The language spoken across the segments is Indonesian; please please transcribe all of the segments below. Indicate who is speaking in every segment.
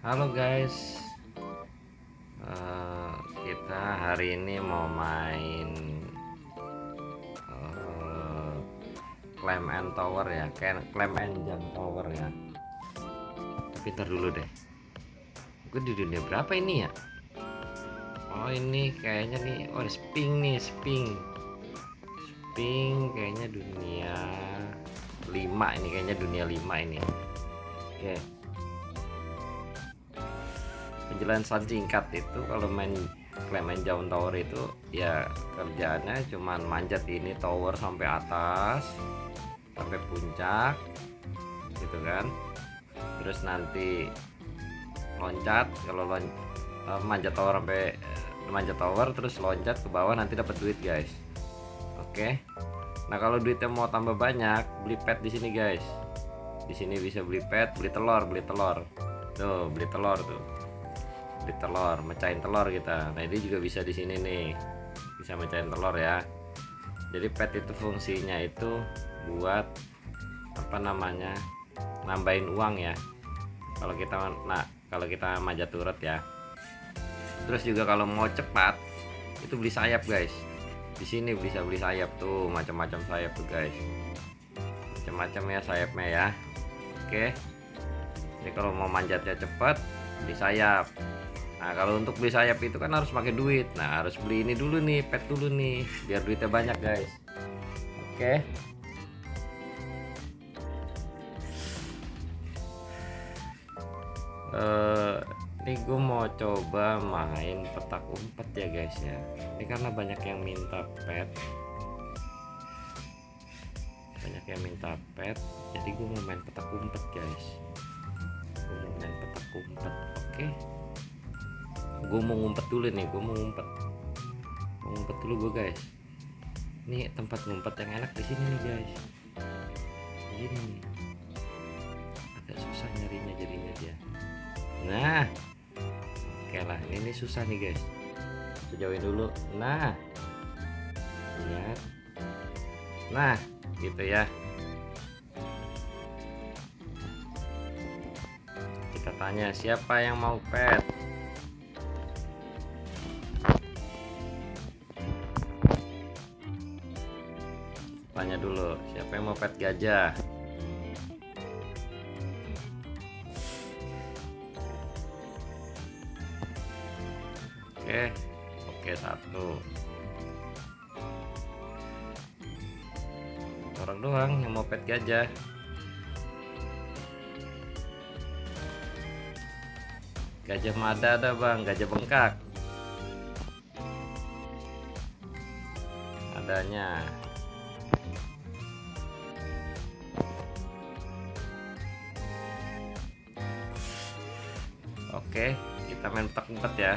Speaker 1: Halo guys, kita hari ini mau main eh, Climb and Tower ya, kayak Climb and Jump Tower ya. Tapi ntar dulu deh, gue di dunia berapa ini ya? Oh ini kayaknya nih, oh Sping nih, Sping kayaknya dunia 5 ini, kayaknya dunia 5 ini. Oke, penjelasan singkat itu kalau main Climb and Jump Tower itu ya kerjaannya cuman manjat ini tower sampai atas, sampai puncak gitu kan. Terus nanti loncat, kalau manjat tower terus loncat ke bawah, nanti dapat duit guys. Oke, nah kalau duitnya mau tambah banyak, beli pet di sini guys. Di sini bisa beli pet, beli telur tuh, beli telur tuh, beli telur, mecahin telur kita. Nah ini juga bisa di sini nih, bisa mecahin telur ya. Jadi pet itu fungsinya itu buat apa namanya, nambahin uang ya. Kalau kita manjat turret ya. Terus juga kalau mau cepat itu beli sayap guys. Di sini bisa beli sayap tuh, macam-macam sayap tuh guys. Macam-macam ya sayapnya ya. Oke. Jadi kalau mau manjatnya cepat, beli sayap. Nah kalau untuk beli sayap itu kan harus pakai duit. Nah harus beli ini dulu nih, pet dulu nih, biar duitnya banyak guys. Oke. Ini gue mau coba main petak umpet ya guys ya. Ini karena banyak yang minta pet, jadi gue mau main petak umpet guys. Oke, gue mau ngumpet dulu nih, gue mau ngumpet dulu gue guys. Ini tempat ngumpet yang enak di sini nih guys. Gini nih, agak susah nyarinya jadinya dia. Nah oke lah, ini susah nih guys, sejauhin dulu. Nah lihat, nah gitu ya. Kita tanya siapa yang mau pet. Tanya dulu siapa yang mau pet gajah. Oke, satu orang doang yang mau pet gajah. Gajah Mada ada bang, gajah bengkak adanya. Oke, kita main petak umpet ya.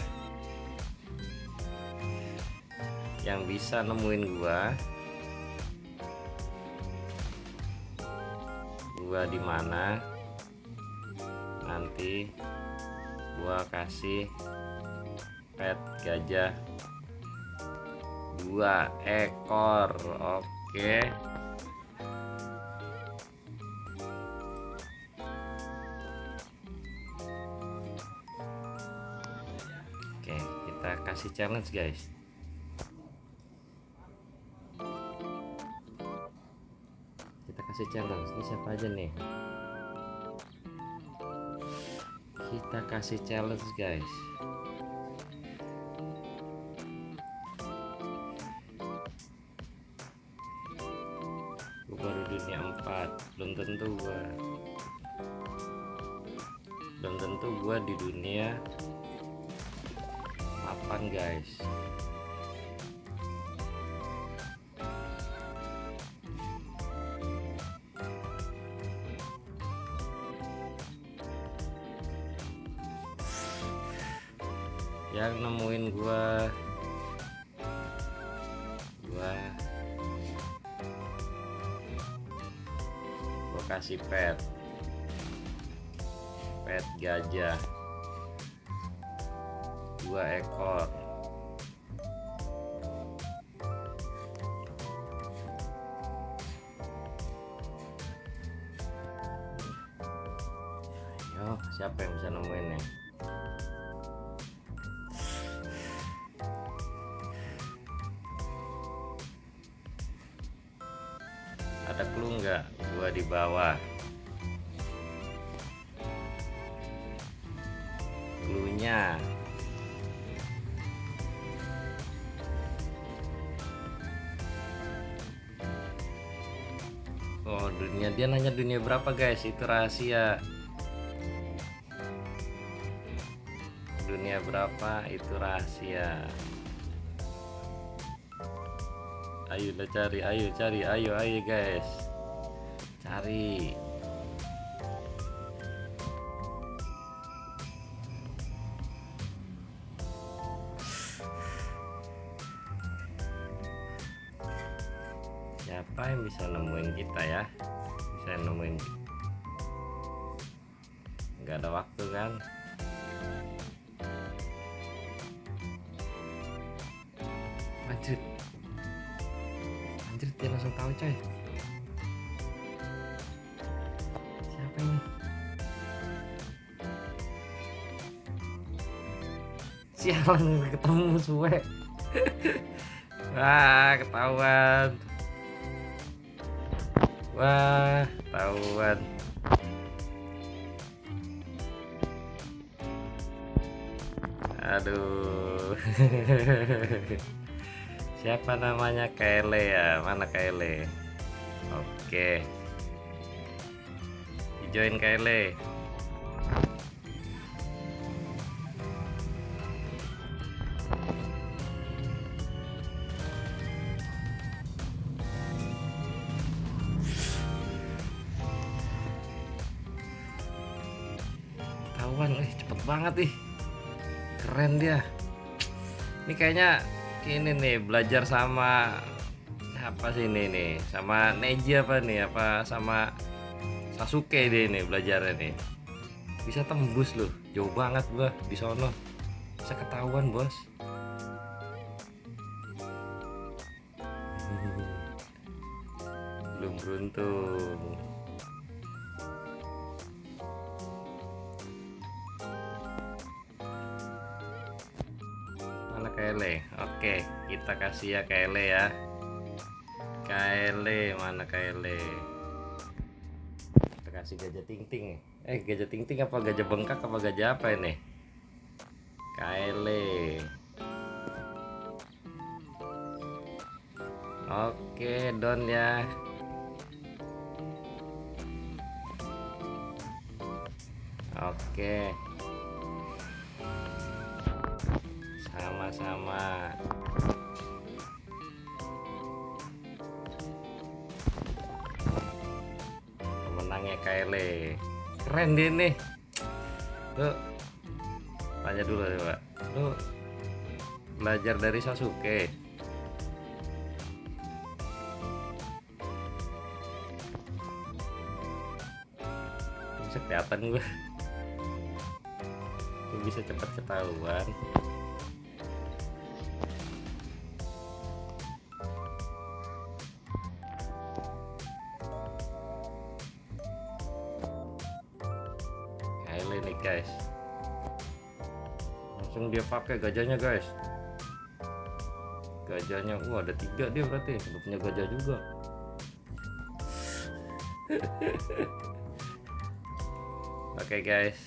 Speaker 1: Yang bisa nemuin gua di mana, nanti gua kasih pet gajah 2 ekor. Oke. Oke, kita kasih challenge guys. Ini siapa aja nih? Kita kasih challenge guys. Gue baru dunia 4, belum tentu gua di dunia 8 guys. Yang nemuin gua kasih pet gajah 2 ekor. Ayo Siapa yang bisa nemuinnya? Ada clue nggak? Gua di bawah. Clue-nya. Oh, dunia, dia nanya dunia berapa guys? Itu rahasia. Dunia berapa itu rahasia. Ayo udah cari, ayo cari, ayo guys. Cari. Siapa yang bisa nemuin kita ya? Bisa nemuin. Nggak ada waktu kan? Anjir. Anjir, dia langsung tahu coy. Siapa ini? Sialan, ketemu suwe. Wah, ketahuan. Wah, ketahuan. Aduh. Siapa namanya? Kele ya? Mana Kele? Oke. Join Kele. Ketahuan, cepet banget nih. Keren dia. Ini kayaknya ini nih belajar sama apa sih ini nih, sama Neji apa nih, apa sama Sasuke deh ini belajarnya nih. Bisa tembus loh, jauh banget gua di sono. Bisa ketahuan bos. Belum beruntung. Mana Kele? Oke, kita kasih ya Kele ya. Kele, mana Kele? Kita kasih gajah ting-ting. Gajah ting-ting apa gajah bengkak apa gajah apa ini? Kele. Oke, don ya. Oke. Sama-sama. Pemenangnya Kele. Keren dia nih. Tuh. Tanya dulu coba. Lu belajar dari Sasuke. Bisa kelihatan gue. Lu bisa cepat ketahuan. Kele nih guys. Langsung dia pakai gajahnya guys. Gajahnya, ada 3 dia berarti. Udah punya gajah juga. Oke guys.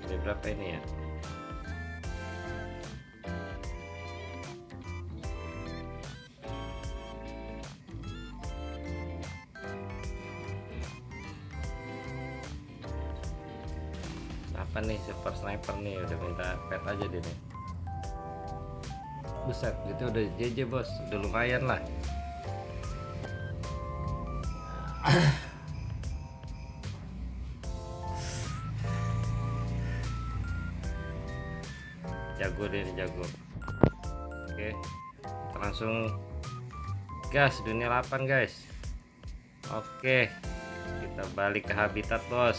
Speaker 1: Ini berapa ini ya? Apa nih, super sniper nih, udah minta pet aja deh nih. Buset, itu udah JJ bos, udah lumayan lah. Jago deh nih, jago. Oke, kita langsung gas dunia 8 guys. Oke, kita balik ke habitat bos.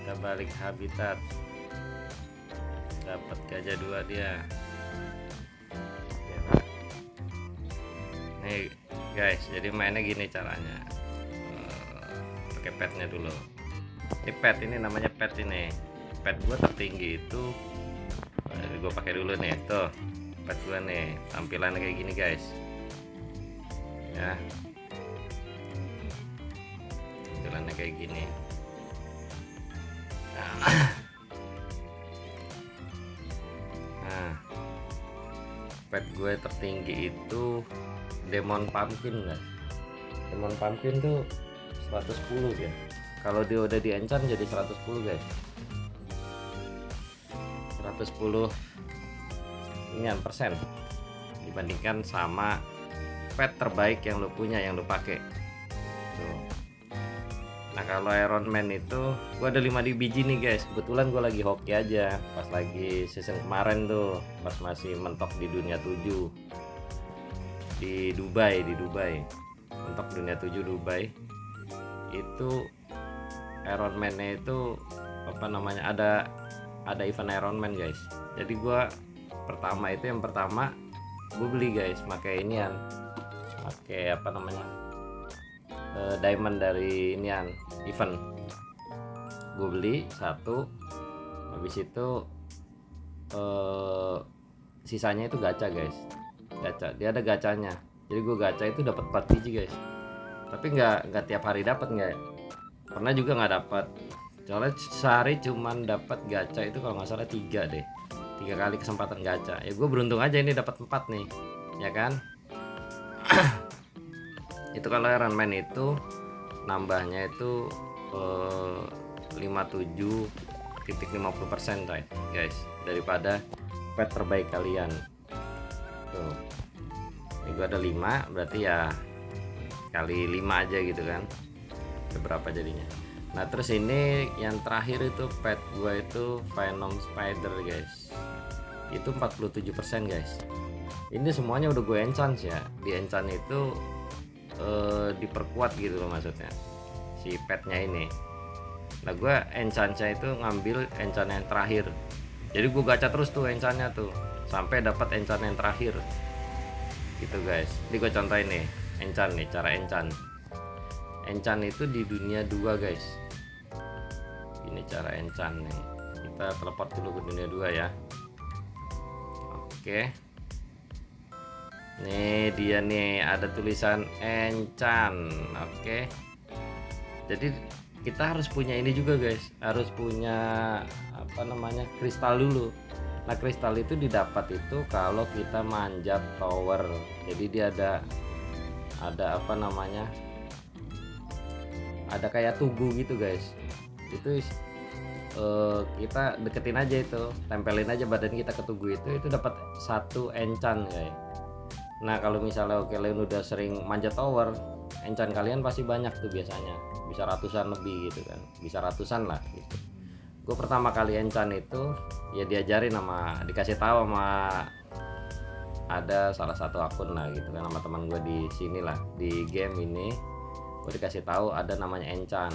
Speaker 1: kita balik habitat, dapat gajah 2 dia. Nih guys, jadi mainnya gini caranya. Pakai petnya dulu. Ini pet, ini namanya pet ini. Pet gua tertinggi itu, gue pakai dulu nih, tuh pet gua nih, tampilannya kayak gini guys. Ya, tampilannya kayak gini. Nah, pet gue tertinggi itu Demon Pumpkin kan. Demon Pumpkin tuh 110 ya. Kalau dia udah di-enchant jadi 110 guys. 110 inian persen dibandingkan sama pet terbaik yang lo punya, yang lo pakai. Tuh. Nah, kalau Iron Man itu gua ada 5 biji nih guys. Kebetulan gua lagi hoki aja pas lagi season kemarin tuh, pas masih mentok di dunia 7 di Dubai, mentok dunia 7 Dubai. Itu Iron Man-nya itu apa namanya, ada event Iron Man guys. Jadi gua yang pertama gue beli guys, pakai inian, pakai apa namanya, diamond dari inian event. Gue beli satu, habis itu sisanya itu gacha guys. Gacha, dia ada gacanya. Jadi gue gacha itu dapat 4 biji guys. Tapi nggak tiap hari dapat, nggak. Pernah juga nggak dapat. Soalnya sehari cuman dapat gacha itu kalau nggak salah 3 deh. 3 kali kesempatan gacha. Ya gue beruntung aja ini dapat 4 nih. Ya kan? Itu kalau Iron Man itu nambahnya itu 57,50% guys, daripada pet terbaik kalian. Tuh. Ini gue ada 5, berarti ya kali 5 aja gitu kan. Berapa jadinya? Nah, terus ini yang terakhir itu pet gue itu Venom Spider guys. Itu 47% guys. Ini semuanya udah gue enchant ya. Di enchant itu diperkuat gitu loh maksudnya, si petnya ini. Nah, gue enchantnya itu ngambil enchant yang terakhir. Jadi gue gacha terus tuh enchantnya tuh sampai dapat enchant yang terakhir gitu guys. Ini gue contohin nih enchant nih, cara enchant. Enchant itu di dunia 2 guys. Ini cara enchant nih. Kita teleport dulu ke dunia 2 ya. Oke. Nih dia nih, ada tulisan enchant. Oke. Jadi kita harus punya ini juga guys. Harus punya apa namanya, kristal dulu. Nah, kristal itu didapat itu kalau kita manjat tower. Jadi dia ada apa namanya, ada kayak tugu gitu guys. Itu kita deketin aja itu, tempelin aja badan kita ke tugu itu dapat 1 enchant guys. Nah, kalau misalnya kalian udah sering manjat tower, enchant kalian pasti banyak tuh biasanya, bisa ratusan lebih gitu kan, bisa ratusan lah gitu. Gue pertama kali enchant itu ya diajarin dikasih tahu sama ada salah satu akun lah gitu kan, sama teman gue di sini lah, di game ini gue dikasih tahu ada namanya enchant.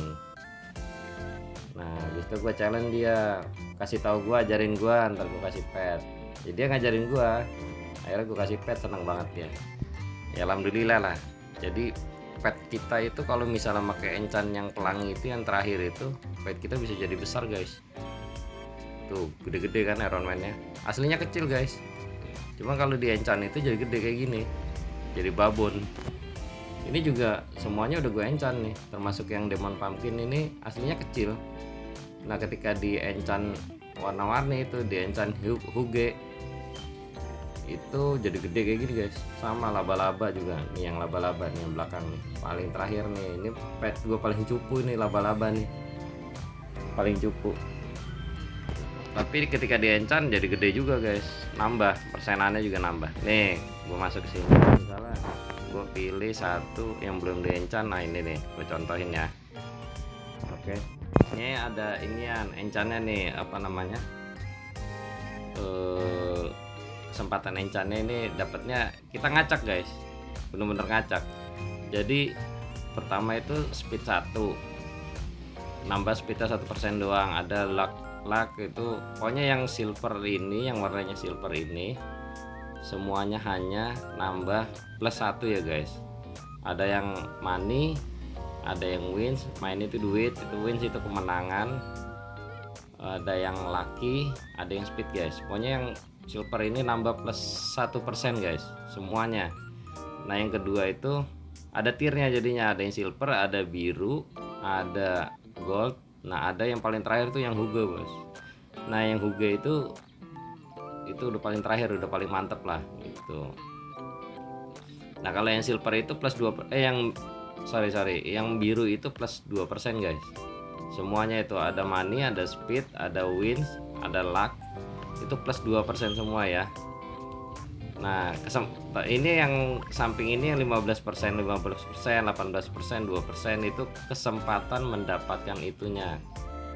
Speaker 1: Nah, habis itu gue challenge dia, kasih tahu gue, ajarin gue, ntar gue kasih pet. Jadi dia ngajarin gue, akhirnya gue kasih pet, seneng banget dia. Ya alhamdulillah lah. Jadi pet kita itu kalau misalnya pakai enchant yang pelangi itu yang terakhir itu, pet kita bisa jadi besar guys. Tuh gede-gede kan Iron Man-nya. Aslinya kecil guys, cuma kalau di enchant itu jadi gede kayak gini, jadi babon. Ini juga semuanya udah gue enchant nih, termasuk yang Demon Pumpkin ini aslinya kecil. Nah, ketika di enchant warna-warni itu, di enchant Huge itu jadi gede kayak gini guys. Sama laba-laba juga nih, yang laba-laba nih yang belakang nih, paling terakhir nih. Ini pet gue paling cupu nih, laba-laba nih paling cupu. Tapi ketika di enchant jadi gede juga guys, nambah persenannya juga nambah. Nih gue masuk ke sini, misalnya gue pilih satu yang belum di enchant. Nah, ini nih gue contohin ya. Oke, ini ada inian enchantnya nih, apa namanya, kesempatan enchantnya ini dapatnya kita ngacak guys, bener-bener ngacak. Jadi pertama itu speed 1, nambah speednya 1% doang. Ada luck itu pokoknya yang silver ini, yang warnanya silver ini semuanya hanya nambah plus 1 ya guys. Ada yang money, ada yang wins. Main itu duit, itu wins itu kemenangan. Ada yang lucky, ada yang speed guys. Pokoknya yang silver ini nambah plus 1% guys semuanya. Nah yang kedua itu ada tiernya, jadinya ada yang silver, ada biru, ada gold. Nah ada yang paling terakhir tuh yang Hugo bos. Nah yang Hugo itu udah paling terakhir, udah paling mantep lah gitu. Nah kalau yang silver itu plus 2 yang sorry yang biru itu plus 2% guys. Semuanya itu ada money, ada speed, ada wins, ada luck, itu plus 2% semua ya. Nah ini yang samping ini yang 15%, 18%, 2% itu kesempatan mendapatkan itunya,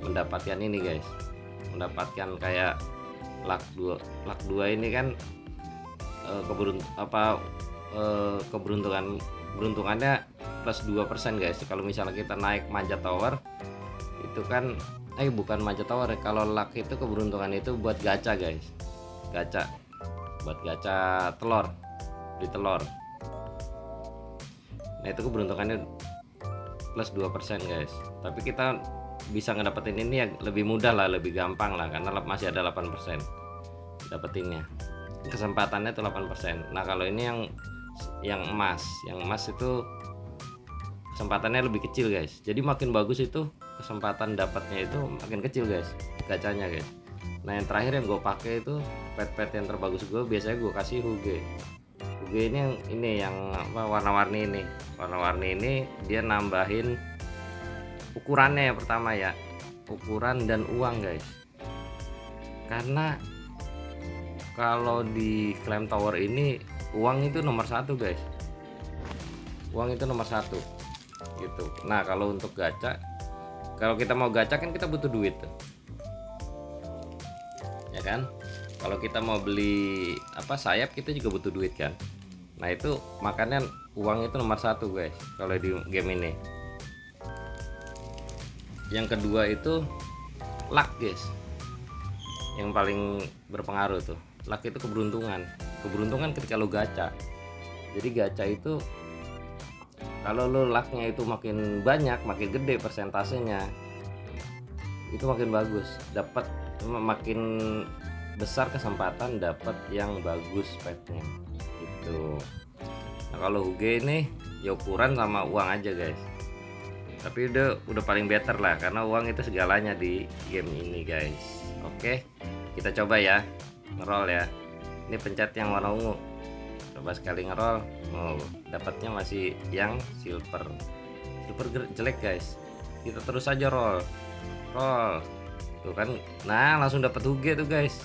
Speaker 1: mendapatkan ini guys, mendapatkan kayak luck 2 ini kan keberuntungannya plus 2% guys. Kalau misalnya kita naik manjat tower itu kan bukan manjat tower ya. Kalau luck itu keberuntungan itu buat gacha guys, gacha, buat gacha telur, beli telur. Nah itu keberuntungannya plus 2% guys. Tapi kita bisa ngedapetin ini ya lebih mudah lah, lebih gampang lah, karena masih ada 8% dapetinnya, kesempatannya itu 8%. Nah kalau ini yang emas itu kesempatannya lebih kecil guys. Jadi makin bagus itu kesempatan dapatnya itu makin kecil guys, gacanya guys. Nah yang terakhir yang gue pakai itu pet yang terbagus gue, biasanya gue kasih Huge ini yang warna-warni ini dia nambahin ukurannya yang pertama ya, ukuran dan uang guys. Karena kalau di Flame Tower ini uang itu nomor 1 guys, uang itu nomor 1 gitu. Nah kalau untuk gacha, kalau kita mau gacha kan kita butuh duit tuh ya kan. Kalau kita mau beli sayap kita juga butuh duit kan. Nah itu makanya uang itu nomor 1 guys kalau di game ini. Yang kedua itu luck guys, yang paling berpengaruh tuh. Luck itu keberuntungan ketika lo gacha. Jadi gacha itu kalau lo lucknya itu makin banyak, makin gede persentasenya, itu makin bagus, dapat makin besar kesempatan dapat yang bagus petnya gitu. Nah kalau Huge ini ya ukuran sama uang aja guys. Tapi udah paling better lah, karena uang itu segalanya di game ini guys. Oke, kita coba ya ngerol ya. Ini pencet yang warna ungu, coba sekali ngerol. Dapatnya masih yang silver jelek guys. Kita terus aja roll tuh kan. Nah langsung dapat Huge tuh guys.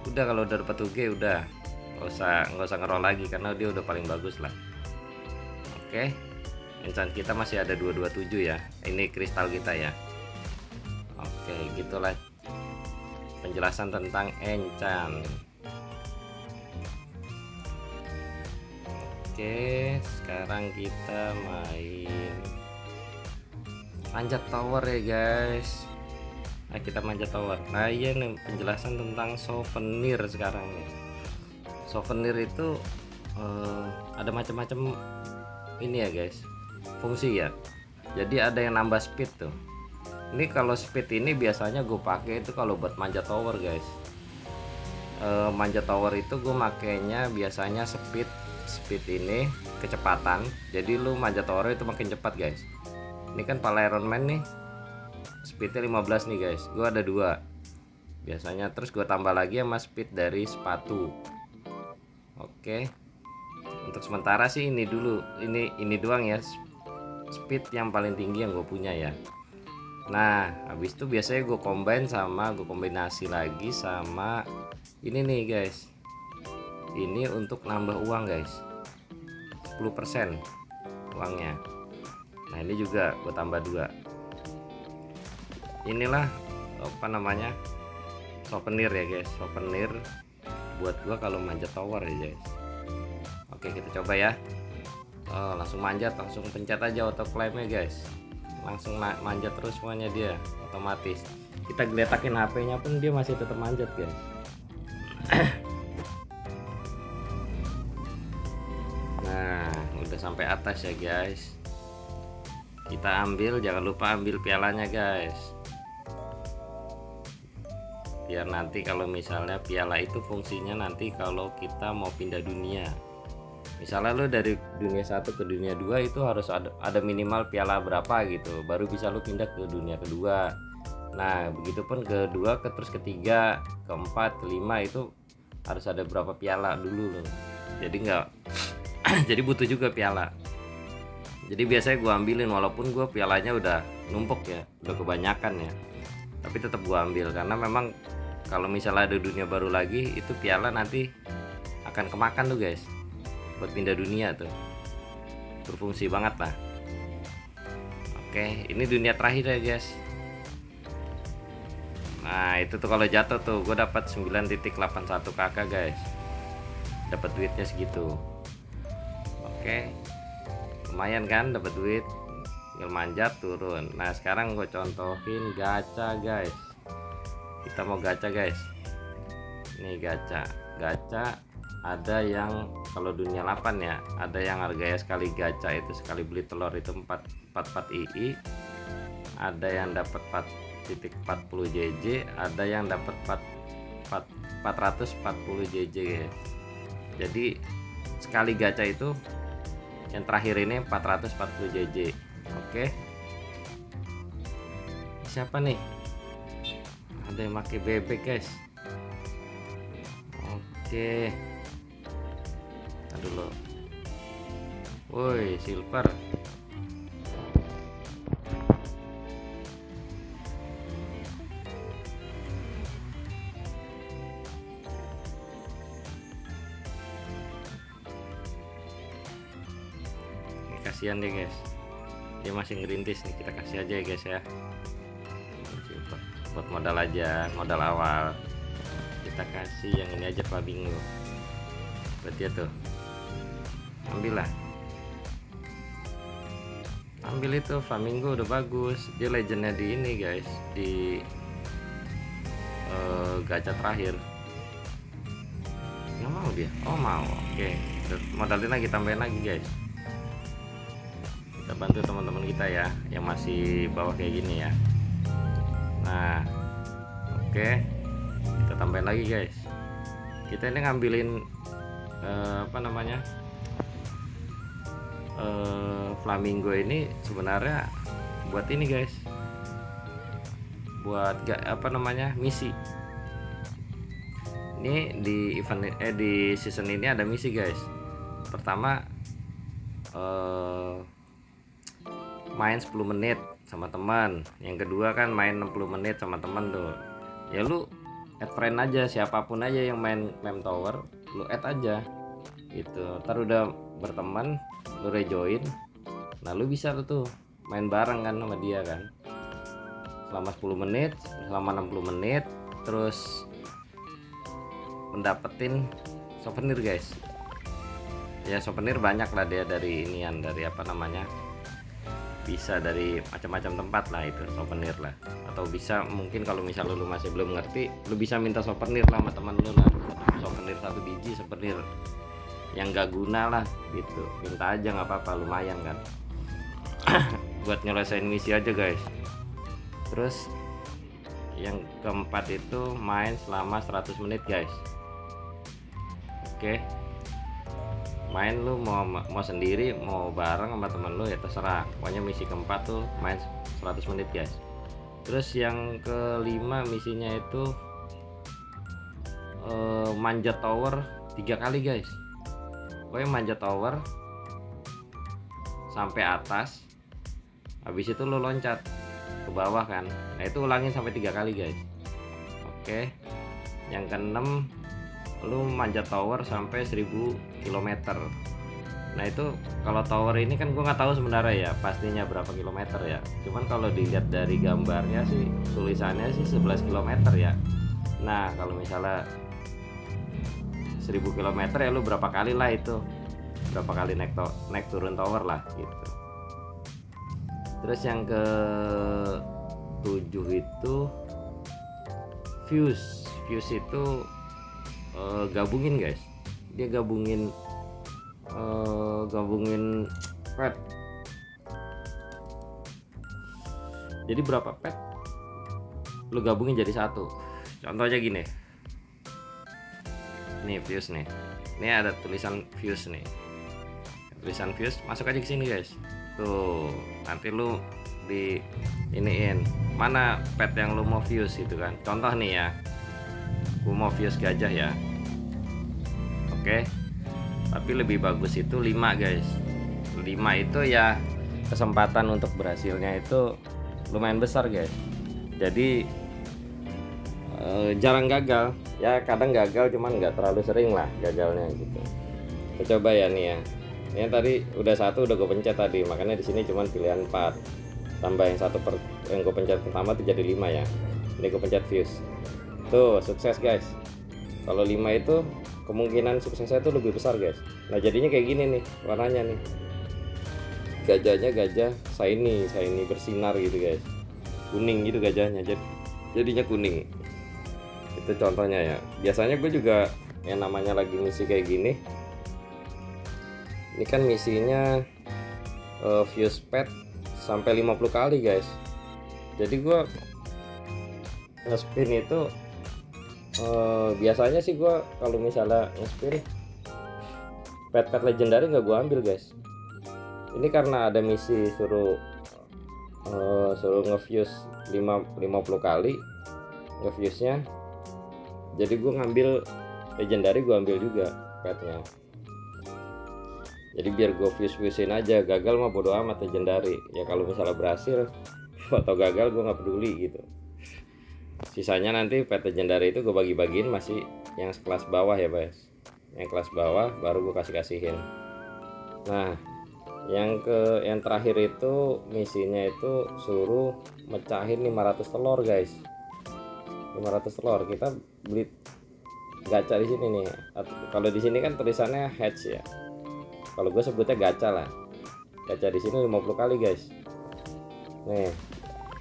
Speaker 1: Udah kalau udah dapat Huge udah nggak usah ngerol lagi, karena dia udah paling bagus lah. Oke, enchant kita masih ada 227 ya, ini kristal kita ya. Oke gitulah penjelasan tentang enchant. Oke sekarang kita main manjat tower ya guys. Nah kita manjat tower. Nah iya nih penjelasan tentang souvenir sekarang nih. Souvenir itu ada macam-macam ini ya guys, fungsi ya. Jadi ada yang nambah speed tuh. Ini kalau speed ini biasanya gue pakai itu kalau buat manjat tower guys. Manjat tower itu gue makainya biasanya speed ini kecepatan. Jadi lu manjat tower itu makin cepat guys. Ini kan pala Iron Man nih, speednya 15 nih guys. Gue ada 2 biasanya, terus gue tambah lagi sama speed dari sepatu. Oke, untuk sementara sih ini dulu, ini doang ya speed yang paling tinggi yang gue punya ya. Nah habis itu biasanya gue kombinasi lagi sama ini nih guys. Ini untuk nambah uang guys, 10% uangnya. Nah ini juga gue tambah 2. Inilah souvenir ya guys, souvenir buat gua kalau manjat tower ya guys. Oke kita coba ya. Langsung manjat, langsung pencet aja auto claimnya guys. langsung manjat terus semuanya dia otomatis. Kita geletakin HP-nya pun dia masih tetap manjat guys. Nah udah sampai atas ya guys, kita ambil, jangan lupa ambil pialanya guys, biar nanti kalau misalnya piala itu fungsinya nanti kalau kita mau pindah dunia, misalnya lo dari dunia 1 ke dunia 2 itu harus ada minimal piala berapa gitu, baru bisa lo pindah ke dunia kedua. Nah begitupun kedua terus ketiga, keempat, kelima itu harus ada berapa piala dulu loh, jadi nggak jadi butuh juga piala. Jadi biasanya gue ambilin walaupun gue pialanya udah numpuk ya, udah kebanyakan ya, tapi tetap gue ambil karena memang kalau misalnya ada dunia baru lagi itu piala nanti akan kemakan tuh guys, buat pindah dunia tuh berfungsi banget lah. Oke, ini dunia terakhir ya guys. Nah itu tuh kalau jatuh tuh gue dapat 9.81 KK guys, dapat duitnya segitu. Oke, lumayan kan dapat duit, tinggal manjat turun. Nah sekarang gue contohin gacha guys, kita mau gacha guys. Ini gacha ada yang kalau dunia 8 ya, ada yang harganya sekali gacha itu sekali beli telur itu 44 II, ada yang dapat 4.40 JJ, ada yang dapat 440 JJ guys. Jadi sekali gacha itu yang terakhir ini 440 JJ. Oke, siapa nih, ada yang pakai bebek guys. Oke, aduh dulu, woi silver. Kasihan deh guys, dia masih ngerintis nih, kita kasih aja ya guys ya, buat modal aja, modal awal kita kasih yang ini aja, Flamingo buat dia tuh. Ambil itu Flamingo udah bagus, dia legendnya di ini guys, di gacha terakhir. Nggak mau dia, oh mau. Oke, modalin lagi, tambahin lagi guys, kita bantu teman-teman kita ya yang masih bawah kayak gini ya. Nah oke, kita tambahin lagi guys. Kita ini ngambilin Flamingo ini sebenarnya buat ini guys, buat misi. Ini di event di season ini ada misi guys. Pertama main 10 menit sama teman, yang kedua kan main 60 menit sama teman tuh. Ya lu add friend aja, siapapun aja yang main Flame Tower lu add aja gitu, ntar udah berteman lu rejoin, nah lu bisa tuh main bareng kan sama dia kan selama 10 menit, selama 60 menit, terus mendapetin souvenir guys. Ya souvenir banyak lah dia, dari inian, dari bisa dari macam-macam tempat lah itu souvenir lah, atau bisa mungkin kalau misalnya lu masih belum ngerti, lu bisa minta souvenir lah sama teman lu lah, souvenir 1 biji, souvenir yang gak guna lah gitu, minta aja nggak apa-apa, lumayan kan. Buat nyelesain misi aja guys. Terus yang keempat itu main selama 100 menit guys. Oke, main lu mau sendiri mau bareng sama temen lu ya terserah, pokoknya misi keempat tuh main 100 menit guys. Terus yang kelima misinya itu manjat tower 3 kali guys. Pokoknya manjat tower sampai atas, habis itu lu loncat ke bawah kan, nah itu ulangin sampai 3 kali guys. Oke, yang keenam lu manjat tower sampai 1000 km. Nah itu kalau tower ini kan gua nggak tahu sebenarnya ya pastinya berapa kilometer ya, cuman kalau dilihat dari gambarnya sih tulisannya sih 11 km ya. Nah kalau misalnya 1000 km ya lu berapa kali lah itu, berapa kali naik turun tower lah gitu. Terus yang ke 7 itu fuse. Fuse itu gabungin guys, dia gabungin pet. Jadi berapa pet lu gabungin jadi satu. Contohnya gini nih, fuse nih, ini ada tulisan fuse nih, tulisan fuse, masuk aja ke sini guys. Tuh nanti lu di iniin mana pet yang lu mau fuse itu kan. Contoh nih ya, gua mau fuse gajah ya. Oke, tapi lebih bagus itu 5 guys. 5 itu ya kesempatan untuk berhasilnya itu lumayan besar guys. Jadi jarang gagal ya, kadang gagal cuman nggak terlalu sering lah gagalnya gitu. Kita coba ya nih ya. Ini tadi udah 1 udah gue pencet tadi, makanya di sini cuman pilihan 4. Tambah yang yang gue pencet pertama tuh jadi 5 ya. Ini gue pencet fuse. Tuh sukses guys. Kalau 5 itu kemungkinan suksesnya itu lebih besar guys. Nah jadinya kayak gini nih warnanya nih. Gajahnya gajah shiny bersinar gitu guys. Kuning gitu gajahnya, jadinya kuning. Itu contohnya ya. Biasanya gue juga yang namanya lagi misi kayak gini, ini kan misinya fuse pet sampai 50 kali guys. Jadi gue nge-spin itu biasanya sih gue kalau misalnya nge-spin pet legendary nggak gue ambil guys. Ini karena ada misi suruh nge-fuse 50 kali nge-fuse nya, jadi gue ngambil legendary, gue ambil juga petnya. Jadi biar gue fuse-fusein aja, gagal mah bodo amat legendary ya. Kalau misalnya berhasil atau gagal gue nggak peduli gitu. Sisanya nanti pet legendary itu gue bagi-bagiin masih yang kelas bawah ya guys. Yang kelas bawah baru gue kasihin. Nah yang terakhir itu misinya itu suruh mecahin 500 telur guys. 500 telur kita beli gacha di sini nih. Kalau di sini kan tulisannya hatch ya. Kalau gue sebutnya gacha lah. Gacha di sini 50 kali guys. Nih,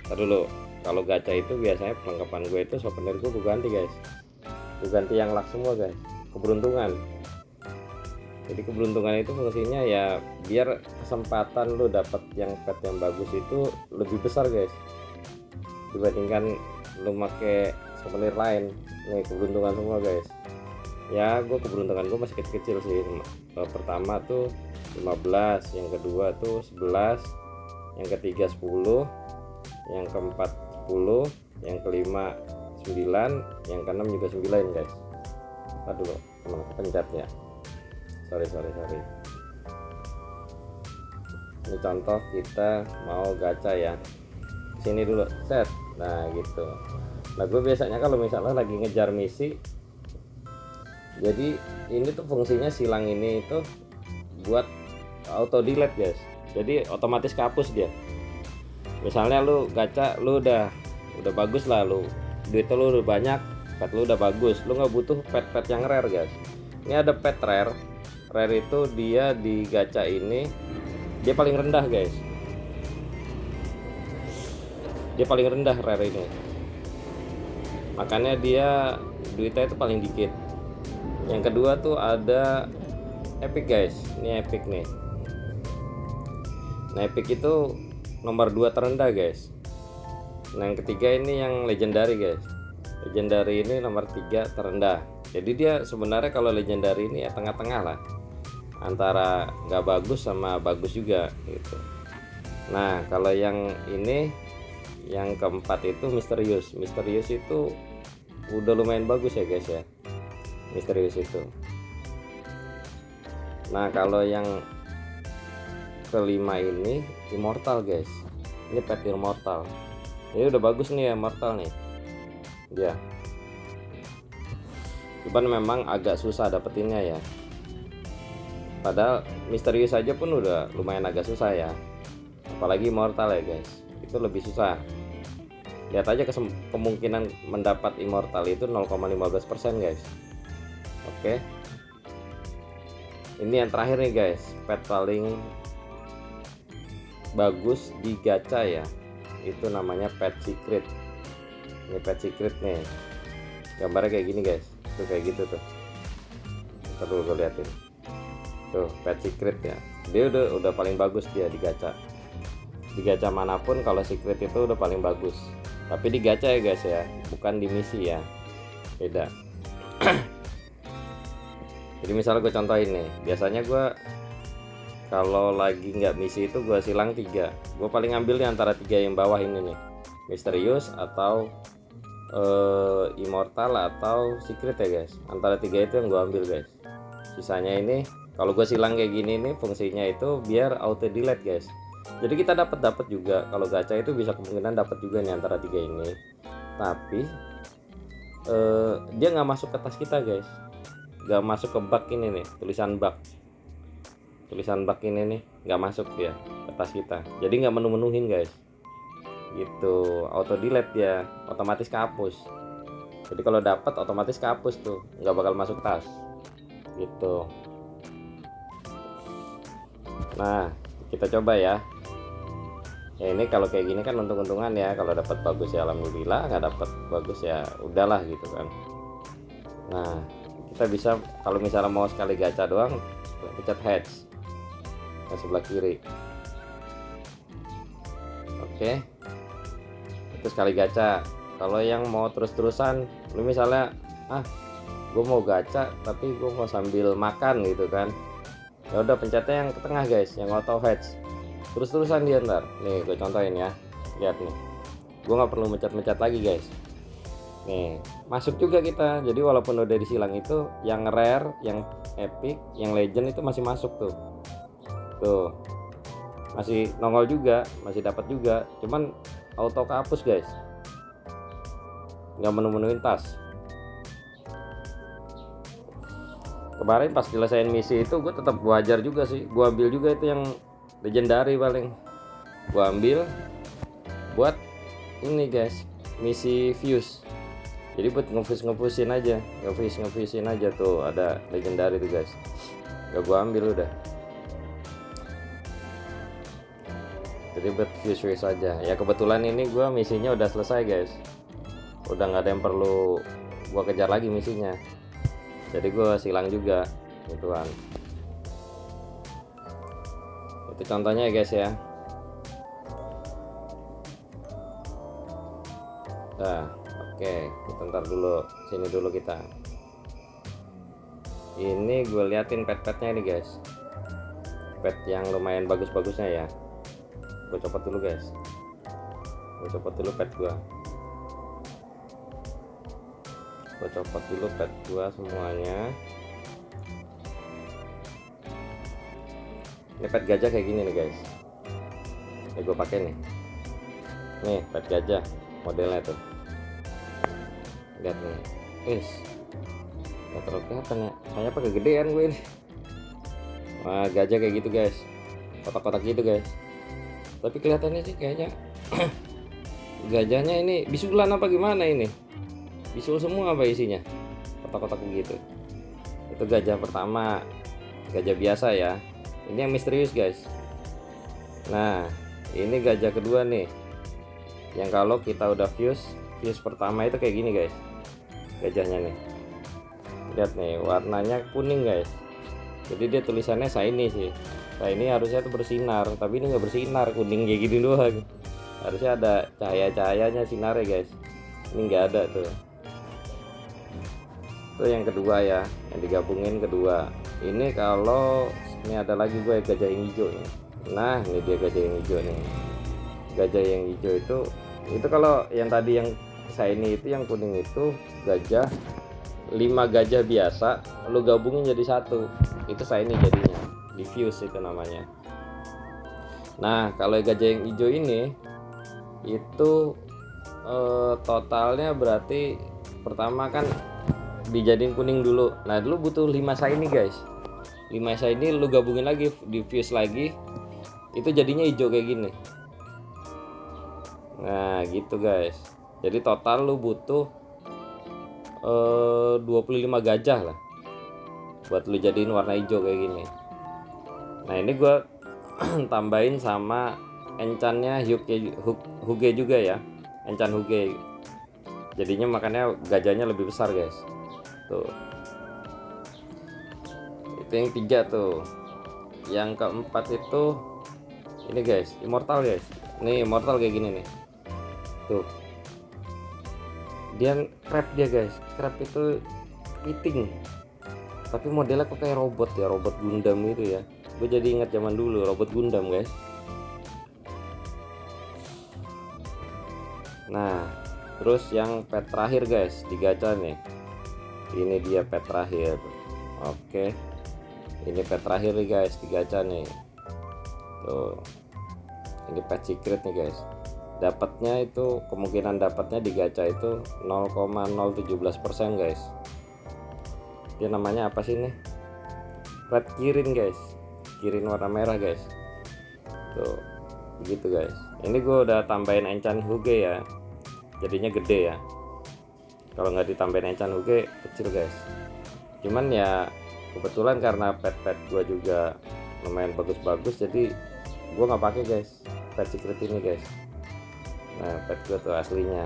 Speaker 1: ntar dulu. Kalau gacha itu biasanya perlengkapan gue itu souvenir gue ganti guys. Gue ganti yang luck semua guys. Keberuntungan. Jadi keberuntungan itu fungsinya ya biar kesempatan lu dapat yang pet yang bagus itu lebih besar guys, dibandingkan lu make souvenir lain. Nih keberuntungan semua guys. Ya gue keberuntungan gue masih kecil-kecil sih. Pertama tuh 15, yang kedua tuh 11, yang ketiga 10, yang keempat 10, yang kelima 9, yang keenam juga 9 guys. Ntar dulu teman kepencet ya. Sorry. Ini contoh kita mau gacha ya. Sini dulu set. Nah gitu. Nah gue biasanya kalau misalnya lagi ngejar misi, jadi ini tuh fungsinya silang ini itu buat auto delete guys. Jadi otomatis kapus dia. Misalnya lu gacha, lu udah bagus lah, lu duit lu udah banyak, pet lu udah bagus, lu nggak butuh pet yang rare guys. Ini ada pet rare itu dia di gacha ini dia paling rendah guys. Dia paling rendah rare ini, makanya dia duitnya itu paling dikit. Yang kedua tuh ada epic guys. Ini epic nih. Nah epic itu nomor 2 terendah guys. Nah yang ketiga ini yang legendary guys. Legendary ini nomor 3 terendah. Jadi dia sebenarnya kalau legendary ini ya tengah-tengah lah, antara nggak bagus sama bagus juga gitu. Nah kalau yang ini yang keempat itu misterius itu udah lumayan bagus ya guys ya, misterius itu. Nah kalau yang kelima ini immortal guys. Ini pet immortal, ini udah bagus nih ya, immortal nih ya. Cuman memang agak susah dapetinnya ya. Padahal misterius aja pun udah lumayan agak susah ya, apalagi immortal ya guys, itu lebih susah. Lihat aja kemungkinan mendapat immortal itu 0,15% guys. Oke, ini yang terakhir nih guys, pet paling bagus di gacha ya, itu namanya pet secret. Ini pet secret nih, gambarnya kayak gini guys, tuh kayak gitu tuh. Ntar dulu gue liatin tuh, pet secret ya, dia udah paling bagus dia di gacha. Di gacha manapun kalau secret itu udah paling bagus, tapi di gacha ya guys ya, bukan di misi ya, beda. Jadi misalnya gue contohin nih, biasanya gue kalau lagi nggak misi itu gue silang 3. Gue paling ambil nih antara 3 yang bawah ini nih, misterius atau immortal atau secret ya guys. Antara 3 itu yang gue ambil guys. Sisanya ini kalau gue silang kayak gini nih, fungsinya itu biar auto delete guys. Jadi kita dapat juga, kalau gacha itu bisa kemungkinan dapat juga nih antara 3 ini. Tapi dia nggak masuk ke tas kita guys, nggak masuk ke bug ini nih, tulisan bug ini nih nggak masuk dia ke tas kita, jadi nggak menu-menuhin guys gitu. Auto delete dia, otomatis kehapus. Jadi kalau dapat otomatis kehapus tuh, nggak bakal masuk tas gitu. Nah kita coba ya. Ini kalau kayak gini kan untung-untungan ya, kalau dapat bagus ya alhamdulillah, nggak dapat bagus ya udahlah gitu kan. Nah kita bisa kalau misalnya mau sekali gacha doang, pencet heads yang sebelah kiri. Oke, itu sekali gacha. Kalau yang mau terus-terusan, lu misalnya gue mau gacha tapi gue mau sambil makan gitu kan, ya udah pencetnya yang ke tengah guys, yang auto heads, terus-terusan dia ntar. Nih gue contohin ya, lihat nih, gue nggak perlu mencet-mencet lagi guys. Nih masuk juga kita. Jadi walaupun udah disilang itu, yang rare, yang epic, yang legend itu masih masuk tuh, masih nongol juga, masih dapat juga, cuman auto kehapus guys, nggak menu-menuin tas. Kemarin pas nyelesain misi itu gue tetap wajar juga sih, gue ambil juga itu yang legendary, paling gue ambil buat ini guys, misi fuse. Jadi buat ngefusin aja tuh, ada legendary tuh guys, gak gue ambil udah. Jadi buat fuse aja ya. Kebetulan ini gue misinya udah selesai guys, udah nggak ada yang perlu gue kejar lagi misinya, jadi gue silang juga gituan. Itu contohnya ya guys ya. Nah oke, kita ntar dulu sini dulu kita. Ini gue liatin pet-petnya ini guys, pet yang lumayan bagus-bagusnya ya. Gue copot dulu guys, pet gue copot dulu pet gue semuanya. Ini pet gajah kayak gini nih guys, ini gue pakai nih pet gajah modelnya tuh, lihat nih, nggak terlalu kelihatan ya, kayaknya pakai gedean gue ini. Wah gajah kayak gitu guys, kotak-kotak gitu guys, tapi kelihatannya sih kayaknya gajahnya ini bisulan apa gimana ini, bisul semua apa isinya, kotak-kotak begitu. Itu gajah pertama, gajah biasa ya. Ini yang misterius guys. Nah ini gajah kedua nih, yang kalau kita udah fuse pertama itu kayak gini guys gajahnya nih. Lihat nih warnanya kuning guys, jadi dia tulisannya shiny sih. Nah ini harusnya tuh bersinar, tapi ini nggak bersinar, kuning kayak gini doang. Harusnya ada cahaya-cahayanya sinarnya guys, ini nggak ada tuh. Itu yang kedua ya, yang digabungin kedua. Ini kalau ini ada lagi gue gajah yang hijau nih. Nah ini dia gajah yang hijau nih. Gajah yang hijau itu kalau yang tadi yang shiny itu, yang kuning itu gajah 5 gajah biasa lu gabungin jadi satu, itu shiny jadinya, diffuse itu namanya. Nah kalau gajah yang hijau ini itu totalnya berarti pertama kan dijadiin kuning dulu. Nah dulu butuh 5 shiny guys, 5 shiny lu gabungin lagi, diffuse lagi, itu jadinya hijau kayak gini. Nah gitu guys, jadi total lu butuh 25 gajah lah buat lu jadiin warna hijau kayak gini. Nah ini gue tambahin sama enchantnya Huge juga ya, enchant Huge, jadinya makanya gajahnya lebih besar guys. Tuh itu yang 3 tuh. Yang keempat itu ini guys, immortal guys. Nih immortal kayak gini nih. Tuh dia crab dia guys, crab itu kepiting tapi modelnya kok kayak robot ya, robot Gundam gitu ya. Gue jadi ingat zaman dulu robot Gundam guys. Nah terus yang pet terakhir guys di gacha nih, ini dia pet terakhir. Oke, ini pet terakhir nih guys di gacha nih. Tuh ini pet secret nih guys. Dapatnya itu, kemungkinan dapatnya di gacha itu 0,017% guys. Dia namanya apa sih nih, red kirin guys, kirin warna merah guys. Tuh begitu guys. Ini gue udah tambahin enchant Huge ya, jadinya gede ya. Kalau nggak ditambahin enchant Huge kecil guys. Cuman ya kebetulan karena pet-pet gue juga lumayan bagus-bagus, jadi gue nggak pakai guys pet secret ini guys. Nah pet gue tuh aslinya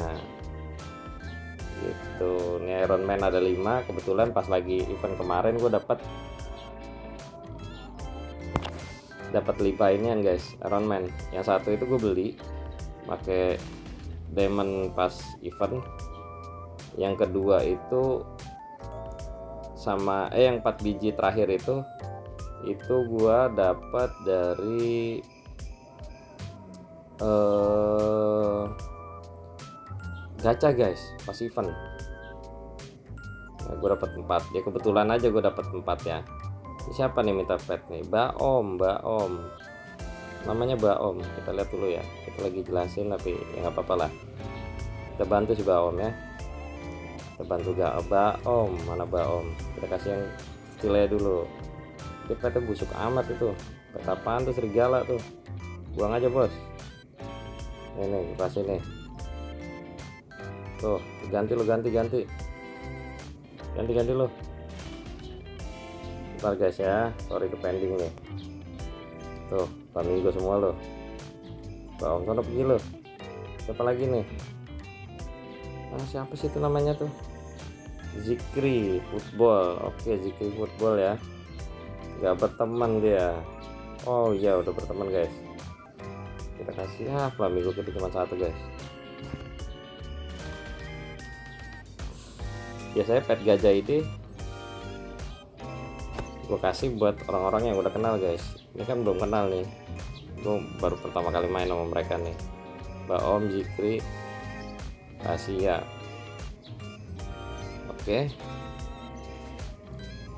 Speaker 1: gitu. Ini Iron Man ada 5, kebetulan pas lagi event kemarin gue dapat 5 inian guys, Iron Man. Yang satu itu gue beli pakai diamond pas event, yang kedua itu sama yang 4 biji terakhir itu gua dapat dari gacha guys pas event. Nah, gue dapat 4 ya, kebetulan aja gue dapat 4 ya. Ini siapa nih minta pet nih? Baom namanya Baom. Kita lihat dulu ya, kita lagi jelasin tapi ya nggak apa-apa lah, kita bantu si Baom ya. Kita bantu gak Baom, mana Baom, kita kasih yang kecilnya dulu. Dia petnya busuk amat itu, pet apaan tuh, serigala tuh, buang aja bos. Ini kasih nih tuh, ganti lo, ganti lo. Bentar guys ya, sorry ke pending nih. Tuh flamingo semua lo, Baom sana pergi lo. Siapa lagi nih? Siapa sih itu namanya tuh? Zikri football. Oke, Zikri football ya, nggak berteman dia. Oh iya udah berteman guys. Kita kasih flamingo kita cuma 1 guys. Biasanya pet gajah ini gue kasih buat orang-orang yang udah kenal guys. Ini kan belum kenal nih, gue baru pertama kali main sama mereka nih. Baom, Zikri, Asia. Oke.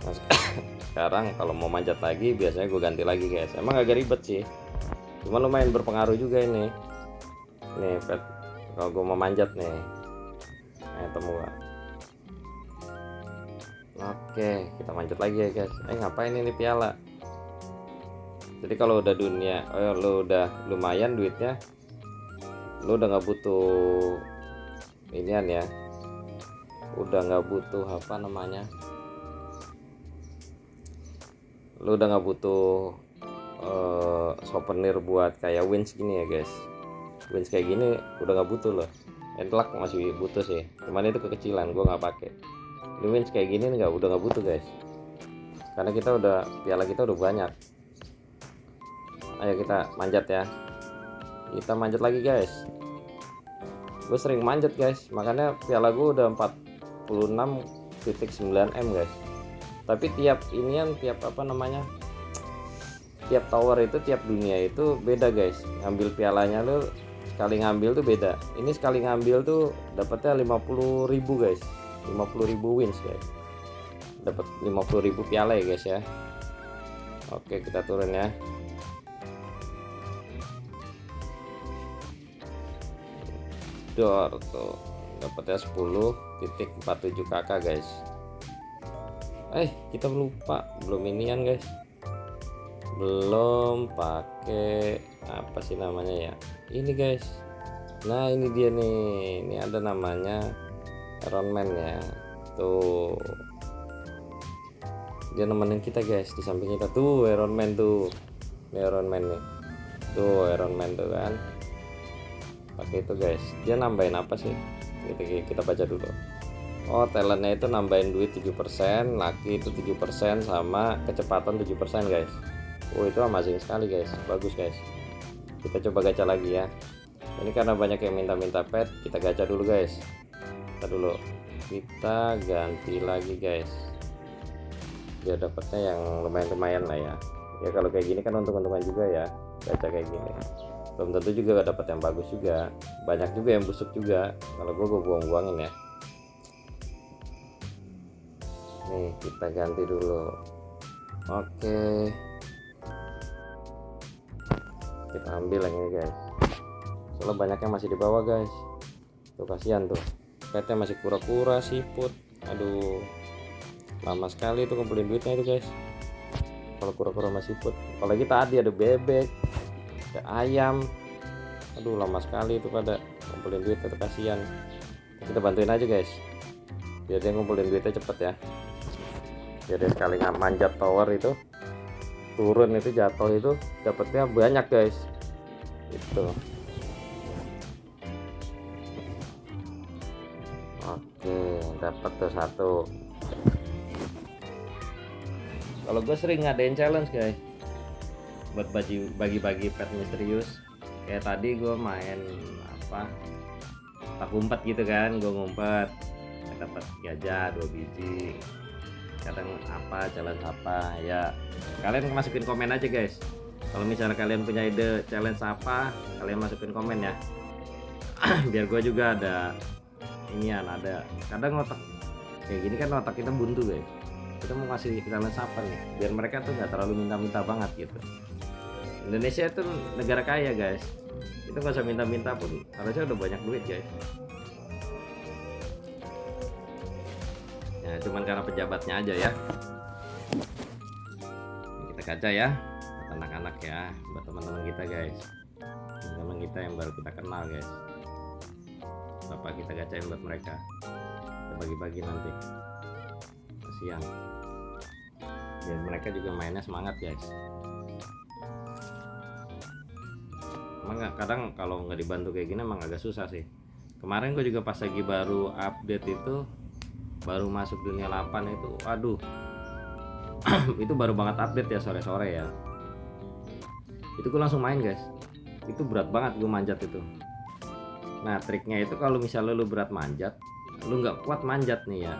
Speaker 1: Nah, sekarang kalau mau manjat lagi biasanya gue ganti lagi guys. Emang agak ribet sih, cuma lumayan berpengaruh juga ini. Nih pet kalau gue mau manjat nih, temu gak? Oke, kita manjat lagi ya guys. Ngapain ini piala? Jadi kalau udah dunia, lo udah lumayan duitnya, lo udah nggak butuh inian ya, udah nggak butuh apa namanya, lo udah nggak butuh souvenir buat kayak wins gini ya guys. Wins kayak gini udah nggak butuh loh. Entlak masih butuh sih, cuman itu kekecilan, gue nggak pakai. Ini wins kayak gini udah nggak butuh guys, karena kita udah, piala kita udah banyak. Ayo kita manjat ya, kita manjat lagi guys. Gue sering manjat guys, makanya piala gue udah 46,9 M guys. Tapi tiap inian, tiap apa namanya, tiap tower itu, tiap dunia itu beda guys. Ngambil pialanya lo sekali ngambil tuh beda. Ini sekali ngambil tuh dapatnya 50.000 guys, 50.000 wins guys, dapat 50.000 piala ya guys ya. Oke kita turun ya. Dor tuh dapatnya 10,47 KK guys. Kita lupa, belum inian guys, belum pakai apa sih namanya ya ini guys. Nah ini dia nih, ini ada namanya Iron Man ya. Tuh dia nemenin kita guys, di samping kita tuh Iron Man tuh. Ini Iron Man nih, tuh Iron Man tuh kan pakai itu guys. Dia nambahin apa sih, kita baca dulu. Oh, talentnya itu nambahin duit 7%, laki itu 7%, sama kecepatan 7% guys. Oh, itu amazing sekali guys, bagus guys. Kita coba gacha lagi ya. Ini karena banyak yang minta-minta pet, kita gacha dulu guys. Kita ganti lagi guys, biar dapatnya yang lumayan-lumayan lah ya. Ya kalau kayak gini kan untung-untungan juga ya, gacha kayak gini. Belum tentu juga dapat yang bagus juga, banyak juga yang busuk juga. Kalau gue buang-buangin ya. Nih kita ganti dulu. Oke, kita ambil yang ini guys, soalnya banyaknya masih di bawah guys. Tuh kasihan tuh, petnya masih kura-kura siput. Aduh, lama sekali itu ngumpulin duitnya itu guys, kalau kura-kura masih siput. Apalagi tadi ada bebek, ada ayam. Aduh, lama sekali itu pada ngumpulin duit, itu kasihan. Kita bantuin aja guys, biar dia ngumpulin duitnya cepet ya. Biar dia sekali manjat tower itu, turun itu jatuh itu dapatnya banyak guys. Itu. Oke, dapat tuh satu. Kalau gue sering ngadain challenge guys, buat bagi-bagi pet misterius. Kayak tadi gue main apa, tak umpet gitu kan, gue ngumpet dapat gajah 2 biji. Kadang apa challenge apa ya, kalian masukin komen aja guys. Kalau misalnya kalian punya ide challenge apa, kalian masukin komen ya. Biar gue juga ada inian, ada kadang otak kayak gini kan, otak kita buntu guys. Kita mau ngasih challenge apa nih biar mereka tuh nggak terlalu minta-minta banget gitu. Indonesia itu negara kaya guys, itu nggak usah minta-minta pun harusnya udah banyak duit guys. Ya cuman karena pejabatnya aja ya. Kita kaca ya buat anak-anak ya, buat teman-teman kita guys, teman kita yang baru kita kenal guys. Bapak kita gacain buat mereka, kita bagi-bagi nanti siang, biar mereka juga mainnya semangat guys. Emang kadang kalau nggak dibantu kayak gini emang agak susah sih. Kemarin gue juga pas lagi baru update itu, baru masuk dunia 8 itu, aduh itu baru banget update ya, sore-sore ya. Itu gue langsung main guys, itu berat banget gue manjat itu. Nah triknya itu kalau misalnya lu berat manjat, lu nggak kuat manjat nih ya,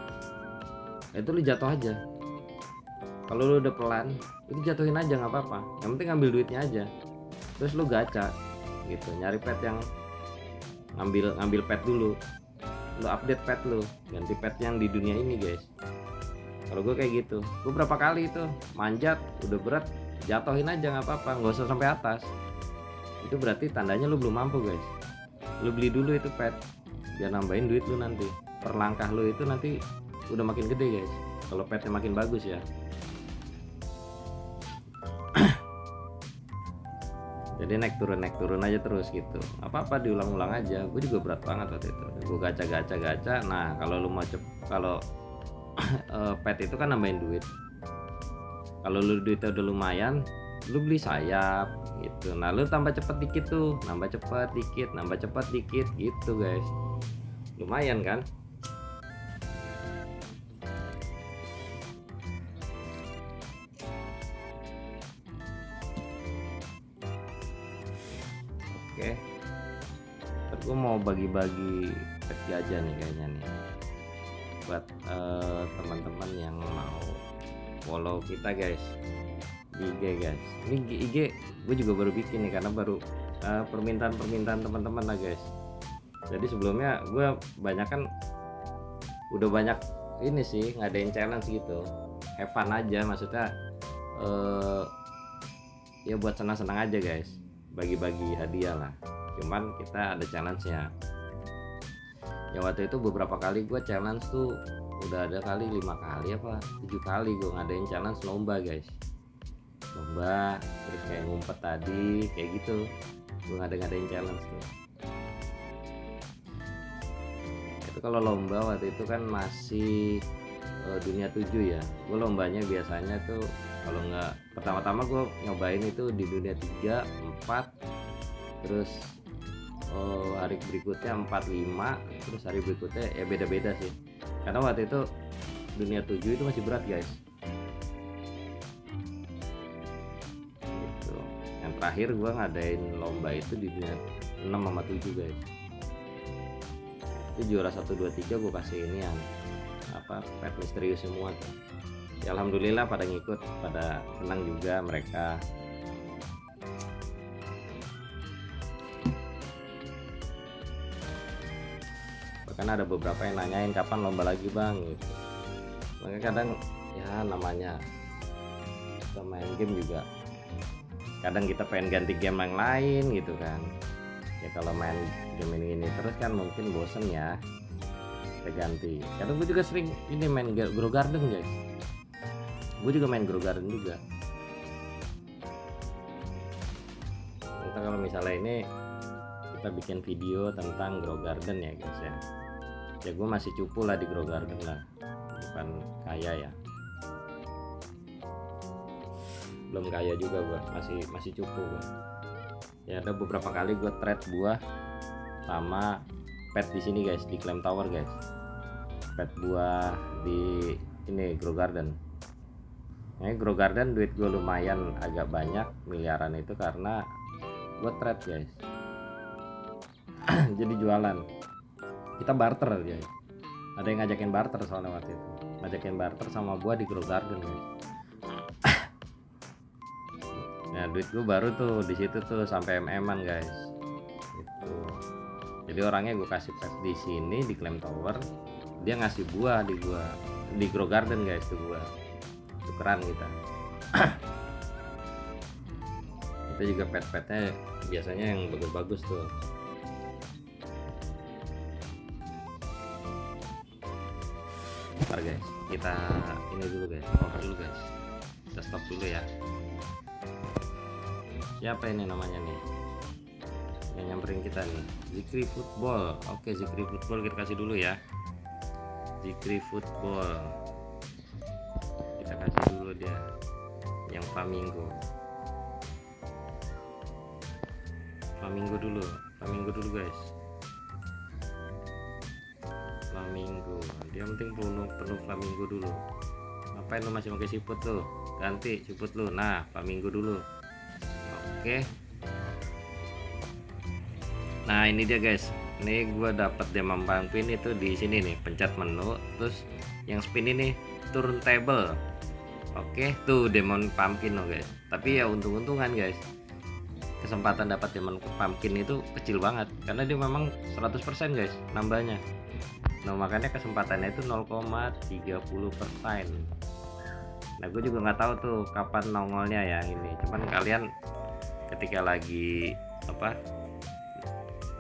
Speaker 1: itu lu jatuh aja. Kalau lu udah pelan, itu jatuhin aja nggak apa-apa, yang penting ambil duitnya aja. Terus lu gacha gitu, nyari pet yang ngambil pet dulu, lu update pet lu, ganti pet yang di dunia ini guys. Kalau gue kayak gitu, gue berapa kali itu manjat udah berat, jatuhin aja nggak apa-apa, nggak usah sampai atas. Itu berarti tandanya lu belum mampu guys. Lu beli dulu itu pet biar nambahin duit lu nanti. Per langkah lu itu nanti udah makin gede guys, kalau petnya makin bagus ya. Jadi naik turun aja terus gitu, apa-apa diulang-ulang aja. Gue juga berat banget waktu itu, gue gacha. Nah kalau lu mau kalau pet itu kan nambahin duit. Kalau lu duitnya udah lumayan, lu beli sayap gitu. Nah lu tambah cepet dikit tuh, nambah cepet dikit gitu guys, lumayan kan. Oke, terus gue mau bagi-bagi pet gajah nih kayaknya nih, buat teman-teman yang mau follow kita guys di IG guys. Ini IG gue juga baru bikin nih, karena baru permintaan teman-teman lah guys. Jadi sebelumnya gue udah banyak ini sih ngadain challenge gitu, have fun aja, maksudnya ya buat senang-senang aja guys, bagi-bagi hadiah lah. Cuman kita ada challenge-nya ya. Waktu itu beberapa kali gue challenge tuh, udah ada kali 5 kali apa 7 kali gue ngadain challenge lomba guys. Lomba terus kayak ngumpet tadi kayak gitu, gue ngadain challenge tuh. Itu kalau lomba waktu itu kan masih dunia 7 ya. Gue lombanya biasanya tuh Kalau nggak, pertama-tama gue nyobain itu di dunia 3, 4, terus hari berikutnya 4, 5, terus hari berikutnya ya beda-beda sih, karena waktu itu dunia 7 itu masih berat guys gitu. Yang terakhir gue ngadain lomba itu di dunia 6 sama 7 guys, itu juara 1, 2, 3 gue kasih ini yang apa, pet misterius semua tuh. Ya, alhamdulillah pada ngikut, pada senang juga mereka. Bahkan ada beberapa yang nanyain kapan lomba lagi bang gitu. Makanya kadang ya namanya kita main game juga, kadang kita pengen ganti game yang lain gitu kan. Ya kalau main game ini terus kan mungkin bosen ya, kita ganti. Kadang gue juga sering ini main Grow Garden guys, gue juga main Grow Garden juga. Kita kalau misalnya ini kita bikin video tentang Grow Garden ya guys ya, ya gue masih cupu lah di Grow Garden lah, bukan kaya ya, belum kaya juga gue, masih cupu gue. Ya ada beberapa kali gue trade buah sama pet di sini guys, di Claim Tower guys, pet buah di ini Grow Garden. Nah, Grow Garden duit gue lumayan agak banyak, miliaran itu karena gue trade guys. Jadi jualan, kita barter guys, ada yang ngajakin barter soalnya waktu itu, ngajakin barter sama buah di Grow Garden guys. Nah duit gue baru tuh di situ tuh sampai MM-an guys gitu. Jadi orangnya gue kasih pet di sini di Claim Tower, dia ngasih buah di gua di Grow Garden guys, tuh gua tukeran kita. Itu juga pet-petnya biasanya yang bagus-bagus tuh. Bentar guys, kita ini dulu guys, cover dulu guys, kita stop dulu ya. Siapa ini namanya nih yang nyamperin kita nih? Zikri Football. Oke, Zikri Football kita kasih dulu ya, Zikri Football kita kasih dulu dia yang Flamingo dulu, Flamingo dulu guys, Flamingo dia penting penuh Flamingo dulu. Ngapain lu masih pakai siput tuh, ganti siput lu. Nah Flamingo dulu. Oke, nah ini dia guys, ini gua dapat Demon Pumpkin itu di sini nih, pencet menu terus yang spin ini turntable. Oke, tuh Demon Pumpkin loh guys, tapi ya untung-untungan guys, kesempatan dapat Demon Pumpkin itu kecil banget karena dia memang 100% guys nambahnya. Nah makanya kesempatannya itu 0,30%. Nah gue juga nggak tahu tuh kapan nongolnya ya ini, cuman kalian ketika lagi apa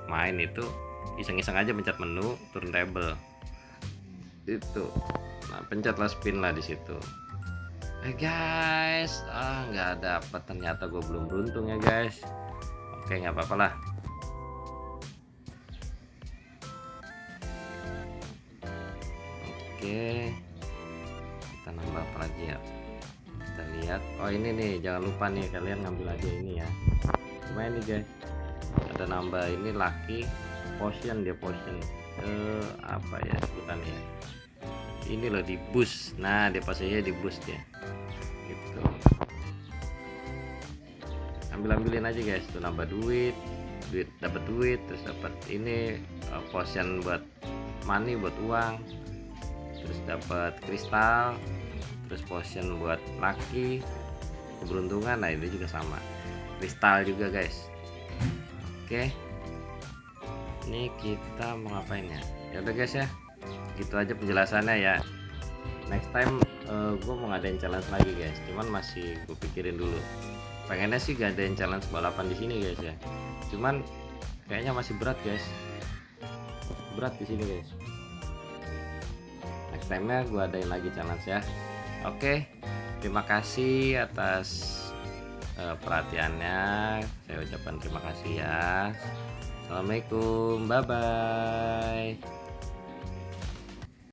Speaker 1: main itu iseng-iseng aja pencet menu turntable itu, nah pencetlah spin lah di situ. Guys, nggak dapet, ternyata gue belum beruntung ya guys. Oke, nggak apa-apa lah. Oke, kita nambah apa lagi ya, kita lihat. Oh ini nih, jangan lupa nih kalian ngambil aja ini ya. Lumayan nih guys, ada nambah ini lucky potion, dia potion apa ya sebutannya, ini loh di boost. Nah dia posisinya di boost ya gitu, ambilin aja guys tuh, nambah duit dapat duit, terus dapat ini potion buat money, buat uang, terus dapat kristal, terus potion buat lucky keberuntungan. Nah ini juga sama, kristal juga guys. Oke, ini kita mau ngapain ya? Ya udah guys ya, gitu aja penjelasannya ya. Next time gue mau ngadain challenge lagi guys, cuman masih gue pikirin dulu. Pengennya sih ngadain challenge balapan di sini guys ya, cuman kayaknya masih berat guys, berat di sini guys. Next time nya gue adain lagi challenge ya. Oke, terima kasih atas perhatiannya, saya ucapkan terima kasih ya. Assalamualaikum, bye bye.